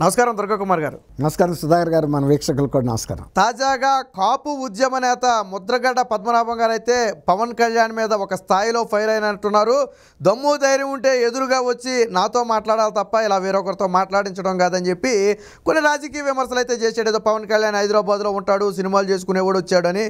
నమస్కారం దుర్గాకుమార్ గారు. నమస్కారం సుధాకర్ గారు, మన వీక్షకులకు కూడా నమస్కారం. తాజాగా కాపు ఉద్యమ నేత ముద్రగడ్డ పద్మనాభం గారు అయితే పవన్ కళ్యాణ్ మీద ఒక స్థాయిలో ఫైర్ అయినట్టున్నారు. దమ్ము ధైర్యం ఉంటే ఎదురుగా వచ్చి నాతో మాట్లాడాలి తప్ప ఇలా వేరొకరితో మాట్లాడించడం కాదని చెప్పి కొన్ని రాజకీయ విమర్శలు అయితే చేశాడు. ఏదో పవన్ కళ్యాణ్ హైదరాబాద్లో ఉంటాడు, సినిమాలు చేసుకునేవాడు వచ్చాడని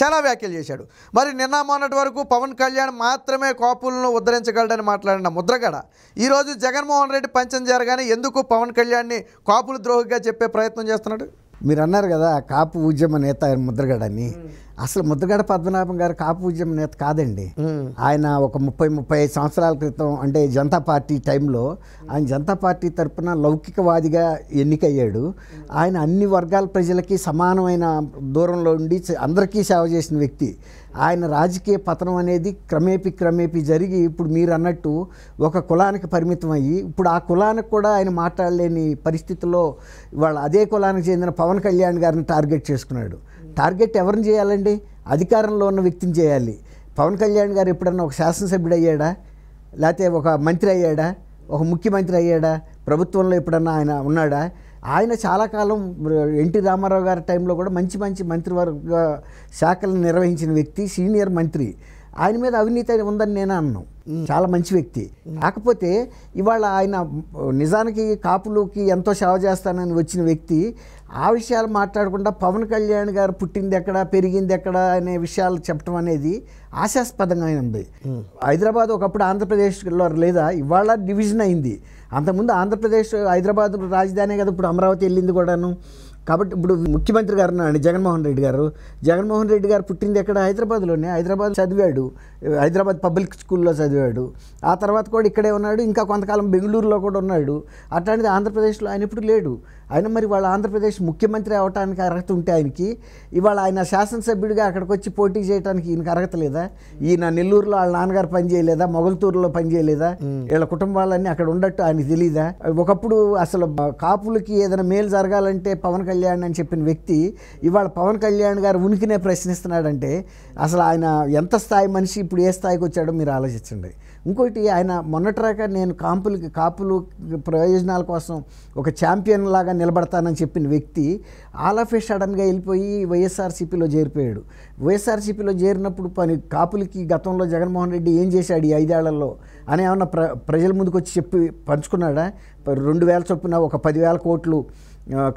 చాలా వ్యాఖ్యలు చేశాడు. మరి నిన్న మొన్నటి వరకు పవన్ కళ్యాణ్ మాత్రమే కాపులను ఉద్ధరించగలడని మాట్లాడిన ముద్రగడ ఈరోజు జగన్మోహన్ రెడ్డి పంచం జరగానే ఎందుకు పవన్ కళ్యాణ్ని కాపులు ద్రోహిగా చెప్పే ప్రయత్నం చేస్తున్నాడు? మీరు అన్నారు కదా కాపు ఉద్యమ నేత ముద్రగడ అని. అసలు ముద్రగడ పద్మనాభం గారు కాపు ఉద్యమ నేత కాదండి. ఆయన ఒక 30-35 సంవత్సరాల క్రితం అంటే జనతా పార్టీ టైంలో ఆయన జనతా పార్టీ తరఫున లౌకికవాదిగా ఎన్నికయ్యాడు. ఆయన అన్ని వర్గాల ప్రజలకి సమానమైన దూరంలో ఉండి అందరికీ సేవ చేసిన వ్యక్తి. ఆయన రాజకీయ పతనం అనేది క్రమేపీ జరిగి ఇప్పుడు మీరు అన్నట్టు ఒక కులానికి పరిమితం అయ్యి ఇప్పుడు ఆ కులానికి కూడా ఆయన మాట్లాడలేని పరిస్థితుల్లో ఇవాళ అదే కులానికి చెందిన పవన్ కళ్యాణ్ గారిని టార్గెట్ చేసుకున్నాడు. టార్గెట్ ఎవరిని చేయాలండి? అధికారంలో ఉన్న వ్యక్తిని చేయాలి. పవన్ కళ్యాణ్ గారు ఎప్పుడన్నా ఒక శాసనసభ్యుడు అయ్యాడా? లేకపోతే ఒక మంత్రి అయ్యాడా? ఒక ముఖ్యమంత్రి అయ్యాడా? ప్రభుత్వంలో ఎప్పుడన్నా ఆయన ఉన్నాడా? ఆయన చాలా కాలం ఎన్టీ రామారావు గారి టైంలో కూడా మంచి మంత్రివర్గ శాఖలను నిర్వహించిన వ్యక్తి, సీనియర్ మంత్రి. ఆయన మీద అవినీతి ఉందని నేను అన్నాను. చాలా మంచి వ్యక్తి. కాకపోతే ఇవాళ ఆయన నిజానికి కాపులకి ఎంతో సేవ చేస్తానని వచ్చిన వ్యక్తి ఆ విషయాలు మాట్లాడకుండా పవన్ కళ్యాణ్ గారు పుట్టింది ఎక్కడ, పెరిగింది ఎక్కడ అనే విషయాలు చెప్పడం అనేది ఆశాస్పదంగా ఉంది. హైదరాబాద్ ఒకప్పుడు ఆంధ్రప్రదేశ్లో లేదా, ఇవాళ డివిజన్ అయింది. అంతకుముందు ఆంధ్రప్రదేశ్ హైదరాబాద్ రాజధానే కదా, ఇప్పుడు అమరావతి వెళ్ళింది కూడాను. కాబట్టి ఇప్పుడు ముఖ్యమంత్రి గారు ఉన్నాడు జగన్మోహన్ రెడ్డి గారు పుట్టింది ఎక్కడ? హైదరాబాద్లోనే. హైదరాబాద్ చదివాడు, హైదరాబాద్ పబ్లిక్ స్కూల్లో చదివాడు. ఆ తర్వాత కూడా ఇక్కడే ఉన్నాడు. ఇంకా కొంతకాలం బెంగళూరులో కూడా ఉన్నాడు. అట్లాంటిది ఆంధ్రప్రదేశ్లో ఆయన ఇప్పుడు లేడు. ఆయన మరి వాళ్ళ ఆంధ్రప్రదేశ్ ముఖ్యమంత్రి అవడానికి అర్హత ఉంటే ఆయనకి, ఇవాళ ఆయన శాసనసభ్యుడిగా అక్కడికి వచ్చి పోటీ చేయడానికి ఈయనకి అర్హత లేదా? ఈయన నెల్లూరులో వాళ్ళ నాన్నగారు పనిచేయలేదా? మొగల్తూరులో పనిచేయలేదా? వీళ్ళ కుటుంబాలన్నీ అక్కడ ఉండట్టు ఆయనకి తెలీదా? ఒకప్పుడు అసలు కాపులకి ఏదైనా మేలు జరగాలంటే పవన్ కళ్యాణ్ అని చెప్పిన వ్యక్తి ఇవాళ పవన్ కళ్యాణ్ గారు ఉనికినే ప్రశ్నిస్తున్నాడంటే అసలు ఆయన ఎంత స్థాయి మనిషి, ఇప్పుడు ఏ స్థాయికి వచ్చాడో మీరు ఆలోచించండి. ఇంకోటి, ఆయన మొన్నటిరాక నేను కాపులు ప్రయోజనాల కోసం ఒక ఛాంపియన్ లాగా నిలబడతానని చెప్పిన వ్యక్తి ఆల్ ఆఫ్ ఏ సడన్గా వెళ్ళిపోయి వైఎస్ఆర్సీపీలో చేరిపోయాడు. వైఎస్ఆర్సీపీలో చేరినప్పుడు కాపులకి గతంలో జగన్మోహన్ రెడ్డి ఏం చేశాడు ఈ 5 ఏళ్లలో అని ఏమన్నా ప్రజల ముందుకు వచ్చి చెప్పి పంచుకున్నాడా? 2000 చొప్పున ఒక 10,000 కోట్లు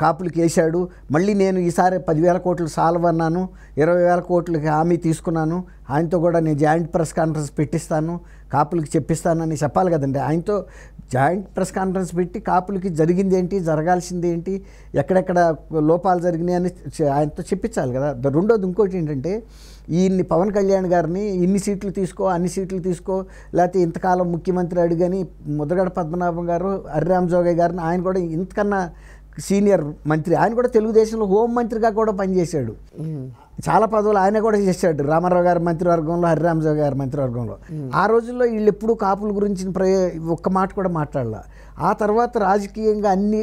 కాపులకి వేశాడు. మళ్ళీ నేను ఈసారి 10,000 కోట్లు సాల్వన్నాను, 20,000 కోట్లకి హామీ తీసుకున్నాను, ఆయనతో కూడా నేను జాయింట్ ప్రెస్ కాన్ఫరెన్స్ పెట్టిస్తాను, కాపులకి చెప్పిస్తానని చెప్పాలి కదండి. ఆయనతో జాయింట్ ప్రెస్ కాన్ఫరెన్స్ పెట్టి కాపులకి జరిగింది ఏంటి, జరగాల్సింది ఏంటి, ఎక్కడెక్కడ లోపాలు జరిగినాయి అని ఆయనతో చెప్పించాలి కదా. రెండోది ఇంకోటి ఏంటంటే, ఈయన్ని పవన్ కళ్యాణ్ గారిని ఇన్ని సీట్లు తీసుకో, అన్ని సీట్లు తీసుకో, లేకపోతే ఇంతకాలం ముఖ్యమంత్రి అడిగని ముద్రగడ పద్మనాభం గారు, హరిరామ్ జోగయ్య గారిని, ఆయన కూడా ఇంతకన్నా సీనియర్ మంత్రి, ఆయన కూడా తెలుగుదేశంలో హోం మంత్రిగా కూడా పనిచేశాడు. చాలా పదవులు ఆయన కూడా చేశాడు. రామారావు గారి మంత్రివర్గంలో, హరిరామ్ జోగయ్య గారి మంత్రివర్గంలో. ఆ రోజుల్లో వీళ్ళు ఎప్పుడూ కాపుల గురించి ఒక్క మాట కూడా మాట్లాడాల. ఆ తర్వాత రాజకీయంగా అన్ని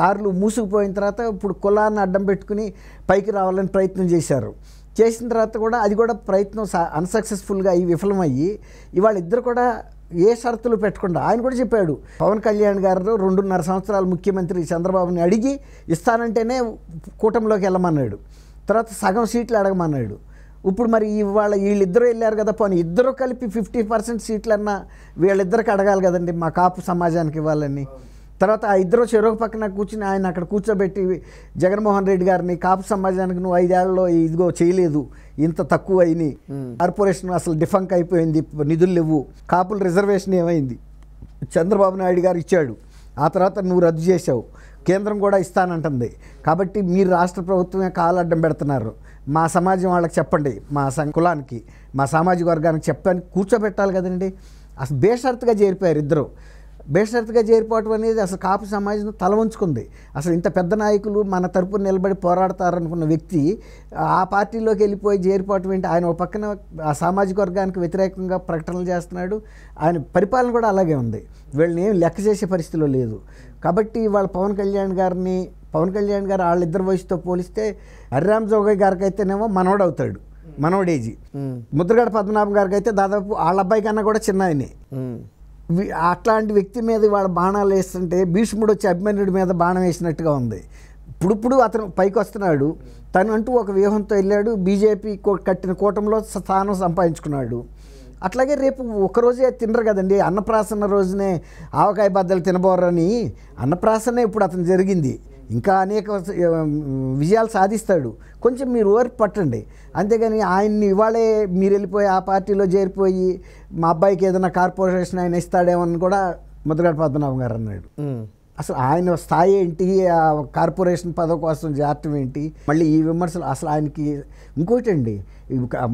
దారులు మూసుకుపోయిన తర్వాత ఇప్పుడు కులాన్ని అడ్డం పెట్టుకుని పైకి రావాలని ప్రయత్నం చేసిన తర్వాత కూడా అది కూడా ప్రయత్నం అన్సక్సెస్ఫుల్గా అయ్యి విఫలమయ్యి ఇవాళ ఇద్దరు కూడా ఏ షరతులు పెట్టకుండా, ఆయన కూడా చెప్పాడు పవన్ కళ్యాణ్ గారు 2.5 సంవత్సరాలు ముఖ్యమంత్రి చంద్రబాబుని అడిగి ఇస్తానంటేనే కూటమిలోకి వెళ్ళమన్నాడు. తర్వాత సగం సీట్లు అడగమన్నాడు. ఇప్పుడు మరి ఇవాళ వీళ్ళిద్దరూ వెళ్ళారు కదా, పోనీ ఇద్దరు కలిపి 50% సీట్లన్నా వీళ్ళిద్దరికి అడగాలి కదండి, మా కాపు సమాజానికి ఇవ్వాలని. తర్వాత ఆ ఇద్దరు చెరువు పక్కన కూర్చుని ఆయన అక్కడ కూర్చోబెట్టి జగన్మోహన్ రెడ్డి గారిని, కాపు సమాజానికి నువ్వు 5 ఏళ్లలో ఇదిగో చేయలేదు, ఇంత తక్కువ అయినాయి, కార్పొరేషన్ అసలు డిఫంక్ అయిపోయింది, నిధులు లేవు, కాపుల రిజర్వేషన్ ఏమైంది, చంద్రబాబు నాయుడు గారు ఇచ్చాడు, ఆ తర్వాత నువ్వు రద్దు చేసావు, కేంద్రం కూడా ఇస్తానంటుంది, కాబట్టి మీరు రాష్ట్ర ప్రభుత్వమే కాలడ్డం పెడుతున్నారు, మా సమాజం వాళ్ళకి చెప్పండి, మా కులానికి, మా సామాజిక వర్గానికి చెప్పని కూర్చోబెట్టాలి కదండి. అసలు బేషరతుగా చేరిపోయారు ఇద్దరు. బేషరతుగా చేరిపోవటం అనేది అసలు కాపు సమాజం తల వంచుకుంది. అసలు ఇంత పెద్ద నాయకులు మన తరపున నిలబడి పోరాడతారనుకున్న వ్యక్తి ఆ పార్టీలోకి వెళ్ళిపోయి చేరిపోవటం ఏంటి? ఆయన ఒక పక్కన ఆ సామాజిక వర్గానికి వ్యతిరేకంగా ప్రకటనలు చేస్తున్నాడు. ఆయన పరిపాలన కూడా అలాగే ఉంది. వీళ్ళని ఏం లెక్క చేసే పరిస్థితిలో లేదు. కాబట్టి వాళ్ళ పవన్ కళ్యాణ్ గారు వాళ్ళిద్దరు వయసుతో పోలిస్తే హరిరామ్ జోగయ్య గారికి అయితేనేమో మనోడు అవుతాడు, మనోడేజీ. ముద్రగడ పద్మనాభం గారికి అయితే దాదాపు వాళ్ళ అబ్బాయి కన్నా కూడా చిన్న ఆయనే. అట్లాంటి వ్యక్తి మీద వాళ్ళ బాణాలు వేస్తుంటే భీష్ముడు వచ్చి అభిమన్యుడి మీద బాణం వేసినట్టుగా ఉంది. ఇప్పుడు అతను పైకి వస్తున్నాడు, తను అంటూ ఒక వ్యూహంతో వెళ్ళాడు, బీజేపీ కట్టిన కూటమిలో స్థానం సంపాదించుకున్నాడు. అట్లాగే రేపు ఒకరోజే తినరు కదండి, అన్నప్రాసన రోజునే ఆవకాయ బద్దలు తినబోరని అన్నప్రాసనే ఇప్పుడు అతను జరిగింది. ఇంకా అనేక విజయాలు సాధిస్తాడు. కొంచెం మీరు ఓర్పు పట్టండి, అంతేగాని ఆయన్ని ఇవాళే మీరు వెళ్ళిపోయి ఆ పార్టీలో చేరిపోయి మా అబ్బాయికి ఏదైనా కార్పొరేషన్ ఆయన ఇస్తాడేమని కూడా ముద్రగడ పద్మనాభం గారు అన్నాడు. అసలు ఆయన స్థాయి ఏంటి, ఆ కార్పొరేషన్ పదవి కోసం జారటం ఏంటి, మళ్ళీ ఈ విమర్శలు అసలు ఆయనకి. ఇంకోటి అండి,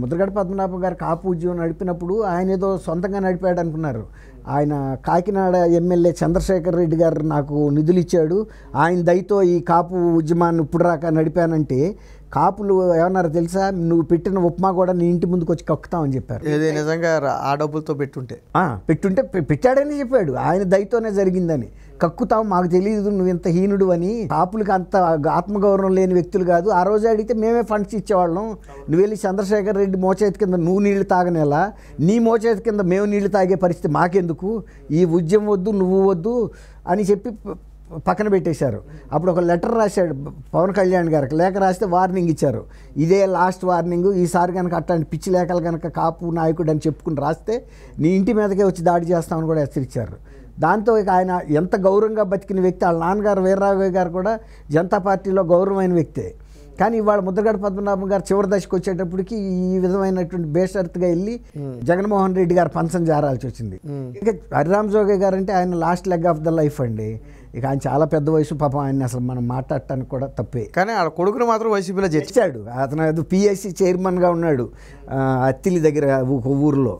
ముద్రగడ పద్మనాభం గారు కాపు ఉద్యమం నడిపినప్పుడు ఆయన ఏదో సొంతంగా నడిపాడు అనుకున్నారు. ఆయన కాకినాడ ఎమ్మెల్యే చంద్రశేఖర్ రెడ్డి గారు నాకు నిధులు ఇచ్చాడు, ఆయన దయతో ఈ కాపు ఉద్యమాన్ని ఇప్పుడు రాక నడిపానంటే కాపులు ఏమన్నారు తెలుసా, నువ్వు పెట్టిన ఉప్మా కూడా నీ ఇంటి ముందుకు వచ్చి కక్కుతామని చెప్పారు. ఇది నిజంగా ఆ డబ్బులతో పెట్టుంటే పెట్టాడని చెప్పాడు, ఆయన దయతోనే జరిగిందని. కక్కుతావు, మాకు తెలియదు నువ్వు ఇంత హీనుడు అని. కాపులకి అంత ఆత్మగౌరవం లేని వ్యక్తులు కాదు. ఆ రోజు అడిగితే మేమే ఫండ్స్ ఇచ్చేవాళ్ళం, నువ్వు వెళ్ళి చంద్రశేఖర్ రెడ్డి మోచేతి కింద నువ్వు నీళ్లు తాగనేలా, నీ మోచేతి కింద మేము నీళ్లు తాగే పరిస్థితి మాకెందుకు, ఈ ఉద్యమం వద్దు నువ్వు వద్దు అని చెప్పి పక్కన పెట్టేశారు. అప్పుడు ఒక లెటర్ రాశాడు పవన్ కళ్యాణ్ గారికి, లేఖ రాస్తే వార్నింగ్ ఇచ్చారు, ఇదే లాస్ట్ వార్నింగ్, ఈసారి కనుక అట్లాంటి పిచ్చి లేఖలు కనుక కాపు నాయకుడు అని చెప్పుకుని రాస్తే నీ ఇంటి మీదకే వచ్చి దాడి చేస్తామని కూడా హెచ్చరించారు. దాంతో ఇక ఆయన ఎంత గౌరవంగా బతికిన వ్యక్తి, వాళ్ళ నాన్నగారు వీర్రాఘవయ్య గారు కూడా జనతా పార్టీలో గౌరవమైన వ్యక్తే. కానీ ఇవాళ ముద్రగడ పద్మనాభం గారు చివరి దశకు వచ్చేటప్పటికి ఈ విధమైనటువంటి బేషరతుగా వెళ్ళి జగన్మోహన్ రెడ్డి గారు పంచం జారాల్సి వచ్చింది. ఇక హరిరామ్ జోగే గారు అంటే ఆయన last leg of the life అండి. ఇక ఆయన చాలా పెద్ద వయసు, పాపం ఆయన అసలు మనం మాట్లాడటానికి కూడా తప్పే. కానీ ఆ కొడుకును మాత్రం వైసీపీలో చేర్చాడు. అతను ఏదో పిఎస్సి చైర్మన్గా ఉన్నాడు అత్తిలి దగ్గర ఒక ఊరిలో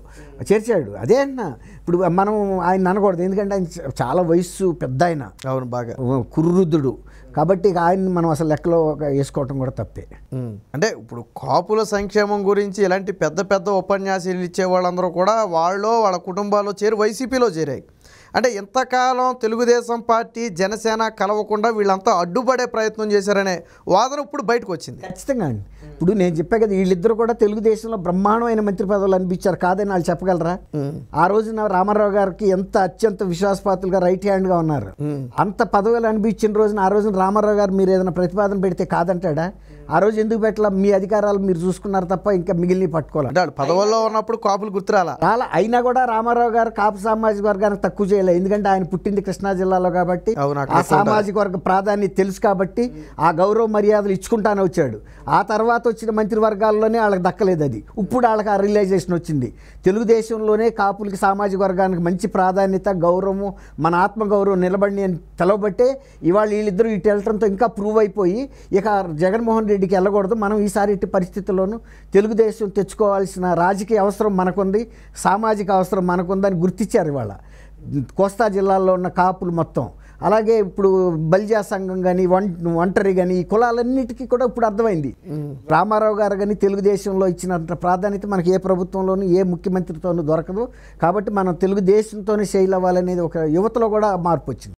చేర్చాడు. అదే అన్న, ఇప్పుడు మనం ఆయన అనకూడదు, ఎందుకంటే ఆయన చాలా వయస్సు పెద్ద ఆయన, అవును బాగా కుర్రుద్దుడు. కాబట్టి ఇక ఆయన్ని మనం అసలు లెక్కలో వేసుకోవటం కూడా తప్పే. అంటే ఇప్పుడు కాపుల సంక్షేమం గురించి ఇలాంటి పెద్ద పెద్ద ఉపన్యాసాలు ఇచ్చే వాళ్ళందరూ కూడా వాళ్ళ కుటుంబాల్లో చేరి వైసీపీలో చేరాయి. అంటే ఇంతకాలం తెలుగుదేశం పార్టీ జనసేన కలవకుండా వీళ్ళంతా అడ్డుపడే ప్రయత్నం చేశారనే వాదన ఇప్పుడు బయటకు వచ్చింది. ఖచ్చితంగా అండి. ఇప్పుడు నేను చెప్పా కదా, వీళ్ళిద్దరు కూడా తెలుగుదేశంలో బ్రహ్మాండమైన మంత్రి పదవులు అనిపించారు, కాదని వాళ్ళు చెప్పగలరా? ఆ రోజున రామారావు గారికి ఎంత అత్యంత విశ్వాసపాతులుగా రైట్ హ్యాండ్గా ఉన్నారు. అంత పదవులు అనిపించిన రోజున ఆ రోజున రామారావు గారు మీరు ఏదైనా ప్రతిపాదన పెడితే కాదంటాడా? ఆ రోజు ఎందుకు పెట్టాల? మీ అధికారాలు మీరు చూసుకున్నారు తప్ప ఇంకా మిగిలిన పట్టుకోవాలి. పదవుల్లో ఉన్నప్పుడు కాపులు గుర్తురాలా అయినా కూడా రామారావు గారు కాపు సామాజిక వర్గానికి తక్కువ చేయలేదు, ఎందుకంటే ఆయన పుట్టింది కృష్ణా జిల్లాలో కాబట్టి ఆ సామాజిక వర్గ ప్రాధాన్యత తెలుసు కాబట్టి ఆ గౌరవ మర్యాదలు ఇచ్చుకుంటానే వచ్చాడు. ఆ తర్వాత వచ్చిన మంత్రివర్గాల్లోనే వాళ్ళకి దక్కలేదు అది, ఇప్పుడు వాళ్ళకి ఆ రియలైజేషన్ వచ్చింది. తెలుగుదేశంలోనే కాపులకి సామాజిక వర్గానికి మంచి ప్రాధాన్యత గౌరవము మన ఆత్మగౌరవం నిలబడి అని తెలవబట్టే ఇవాళ వీళ్ళిద్దరూ ఇటు వెళ్ళటంతో ఇంకా ప్రూవ్ అయిపోయి ఇక జగన్మోహన్ రెడ్డికి వెళ్ళకూడదు, మనం ఈసారి ఇటు పరిస్థితుల్లోనూ తెలుగుదేశం తెచ్చుకోవాల్సిన రాజకీయ అవసరం మనకుంది, సామాజిక అవసరం మనకుందని గుర్తించారు ఇవాళ కోస్తా జిల్లాల్లో ఉన్న కాపులు మొత్తం. అలాగే ఇప్పుడు బలిజా సంఘం కానీ ఒంటరి కానీ ఈ కులాలన్నిటికీ కూడా ఇప్పుడు అర్థమైంది. రామారావు గారు కానీ తెలుగుదేశంలో ఇచ్చినంత ప్రాధాన్యత మనకి ఏ ప్రభుత్వంలోనూ ఏ ముఖ్యమంత్రితోనూ దొరకదు. కాబట్టి మనం తెలుగుదేశంతోనే శైలి అవ్వాలనేది ఒక యువతలో కూడా మార్పు వచ్చింది.